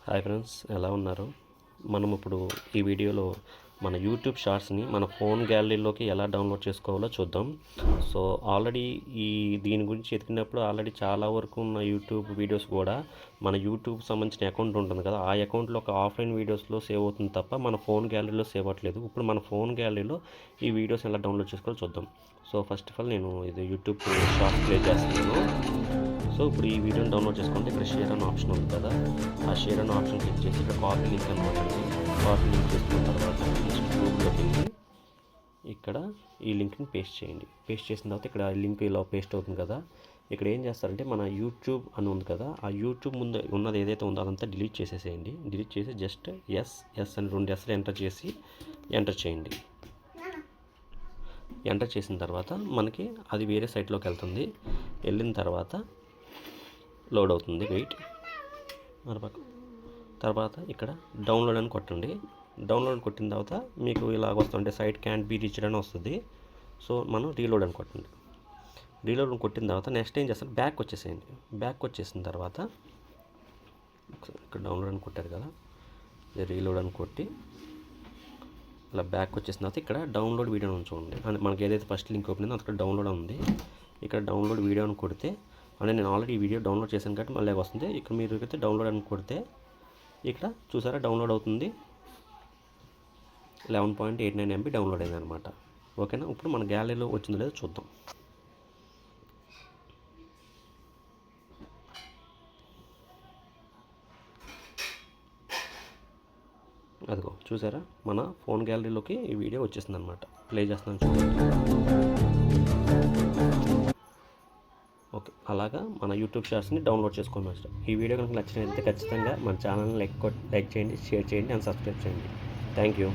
Hi friends, ఎలా ఉన్నారు? మనం ఇప్పుడు ఈ వీడియోలో మన యూట్యూబ్ షార్ట్స్ని మన ఫోన్ గ్యాలరీలోకి ఎలా డౌన్లోడ్ చేసుకోవాలో చూద్దాం. సో ఆల్రెడీ దీని గురించి ఎతికినప్పుడు ఆల్రెడీ చాలా వరకు ఉన్న యూట్యూబ్ వీడియోస్ కూడా మన యూట్యూబ్ సంబంధించిన అకౌంట్ ఉంటుంది కదా, ఆ అకౌంట్లో ఒక ఆఫ్లైన్ వీడియోస్లో సేవ్ అవుతుంది తప్ప మన ఫోన్ గ్యాలరీలో సేవ్ అవ్వట్లేదు. ఇప్పుడు మన ఫోన్ గ్యాలరీలో ఈ వీడియోస్ ఎలా డౌన్లోడ్ చేసుకోవాలో చూద్దాం. సో ఫస్ట్ ఆఫ్ ఆల్ నేను ఇది యూట్యూబ్ షార్ట్స్ ప్లే చేస్తున్నాను. సో ఇప్పుడు ఈ వీడియోని డౌన్లోడ్ చేసుకుంటే ఇక్కడ షేర్ అనే ఆప్షన్ ఉంది కదా, ఆ షేర్ అనే ఆప్షన్ క్లిక్ చేసి ఇక్కడ కాపీ లింక్ అనమాట. కాపీ లింక్ చేసుకున్న తర్వాత నెక్స్ట్ గూగుల్లోకి వెళ్ళి ఇక్కడ ఈ లింక్ని పేస్ట్ చేయండి. పేస్ట్ చేసిన తర్వాత ఇక్కడ లింక్ ఇలా పేస్ట్ అవుతుంది కదా, ఇక్కడ ఏం చేస్తారంటే మన యూట్యూబ్ అని ఉంది కదా, ఆ యూట్యూబ్ ముందు ఉన్నది ఏదైతే ఉందో అదంతా డిలీట్ చేసేసేయండి. డిలీట్ చేసి జస్ట్ ఎస్ అని 2 Sలు ఎంటర్ చేసి ఎంటర్ చేయండి. ఎంటర్ చేసిన తర్వాత మనకి అది వేరే సైట్లోకి వెళ్తుంది. వెళ్ళిన తర్వాత లోడ్ అవుతుంది, వెయిట్. తర్వాత ఇక్కడ డౌన్లోడ్ అని కొట్టండి. డౌన్లోడ్ కొట్టిన తర్వాత మీకు ఇలాగ వస్తుంటే సైట్ క్యాన్ బీ రీచ్డ్ అని వస్తుంది. సో మనం రీలోడ్ అని కొట్టండి. రీలోడ్ అని కొట్టిన తర్వాత నెక్స్ట్ ఏం చేస్తారు, బ్యాక్ వచ్చేసేయండి. బ్యాక్ వచ్చేసిన తర్వాత ఇక్కడ డౌన్లోడ్ అని కొట్టారు కదా, రీలోడ్ అని కొట్టి ఇలా బ్యాక్ వచ్చేసిన తర్వాత ఇక్కడ డౌన్లోడ్ వీడియో అని చూడండి. అంటే మనకి ఏదైతే ఫస్ట్ లింక్ ఓపెన్ అయిందో అక్కడ డౌన్లోడ్ ఉంది. ఇక్కడ డౌన్లోడ్ వీడియో అని కొడితే, అంటే నేను ఆల్రెడీ ఈ వీడియో డౌన్లోడ్ చేశాను కాబట్టి మళ్ళీ వస్తుంది. ఇక్కడ మీరు అయితే డౌన్లోడ్ అని కొడితే ఇక్కడ చూసారా డౌన్లోడ్ అవుతుంది. 11.89 MB డౌన్లోడ్ అయింది అనమాట. ఓకేనా, ఇప్పుడు మన గ్యాలరీలో వచ్చిందో లేదో చూద్దాం. అదిగో చూసారా, మన ఫోన్ గ్యాలరీలోకి ఈ వీడియో వచ్చేసింది అనమాట. ప్లే చేస్తున్నాను చూడండి. ఓకే, అలాగా మన యూట్యూబ్ షార్ట్స్ని డౌన్లోడ్ చేసుకోవచ్చు. ఈ వీడియో కనుక నచ్చినట్లయితే ఖచ్చితంగా మన ఛానల్ని లైక్ చేయండి, షేర్ చేయండి అండ్ సబ్స్క్రైబ్ చేయండి. Thank you.